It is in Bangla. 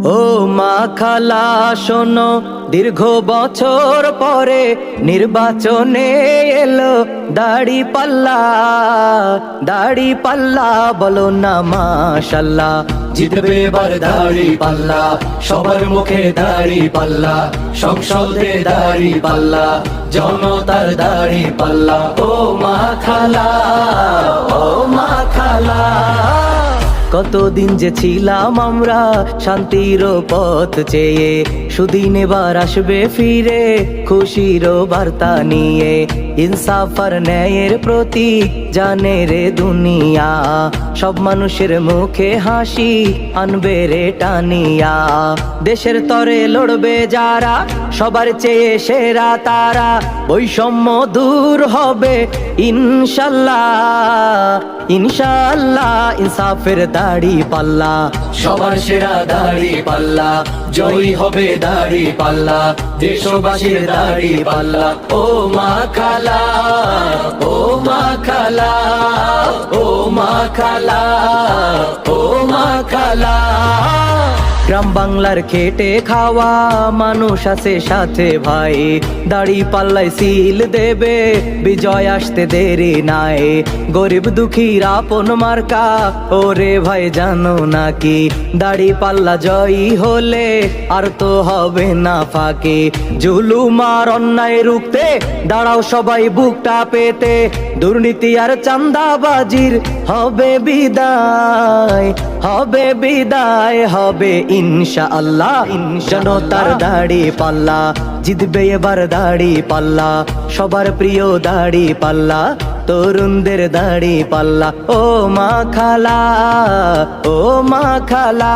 ও মা খালা শোনো, দীর্ঘ বছর পরে নির্বাচনে এলো দাড়ি পাল্লা। দাড়ি পাল্লা বলো না মাশাল্লাহ, জিতবে এবার দাড়ি পাল্লা, সবার মুখে দাড়ি পাল্লা, সংসদে দাড়ি পাল্লা, জনতার দাড়ি পাল্লা। ও মা খালা, ও মা খালা। কতদিন যে ছিলাম আমরা শান্তির পথ চেয়ে, সুদিন এবার আসবে ফিরে খুশির বার্তা নিয়ে। ইনসাফ আর ন্যায়ের প্রতীক জানে রে দুনিয়া, সব মানুষের মুখে হাসি আনবে রে টানিয়া। দেশের তরে লড়বে যারা, সবার চেয়ে সেরা তারা, বৈষম্য দূর হবে ইনশাল্লাহ। ইনশাল্লাহ ইনসাফের দাড়ি পাল্লা, সবার সেরা দাড়ি পাল্লা, জয়ী হবে দাড়ি পাল্লা, দেশবাসীর দাড়ি পাল্লা। ও মা খালা, ও মা খালা, ও মা খালা, ও মা খালা। গ্রাম বাংলার খেটে খাওয়া মানুষ আছে সাথে ভাই, দাড়ি পাল্লায় সিল দেবে বিজয় আসতে দেরি নাই। গরিব দুঃখীর আপন মার্কা ওরে ভাই জানো নাকি, দাড়ি পাল্লা জয়ী হলে আর তো হবে না ফাঁকি। জুলুম আর অন্যায় রুখতে দাঁড়াও সবাই বুকটা পেতে, দুর্নীতি আর চাঁদাবাজির হবে বিদায়, হবে বিদায়, হবে ইনশাআল্লাহ। জনতার দাড়ি পাল্লা, জিতবে এবার দাড়ি পাল্লা, সবার প্রিয় দাড়ি পাল্লা, তরুণদের দাড়ি পাল্লা। ও মা খালা, ও মা খালা।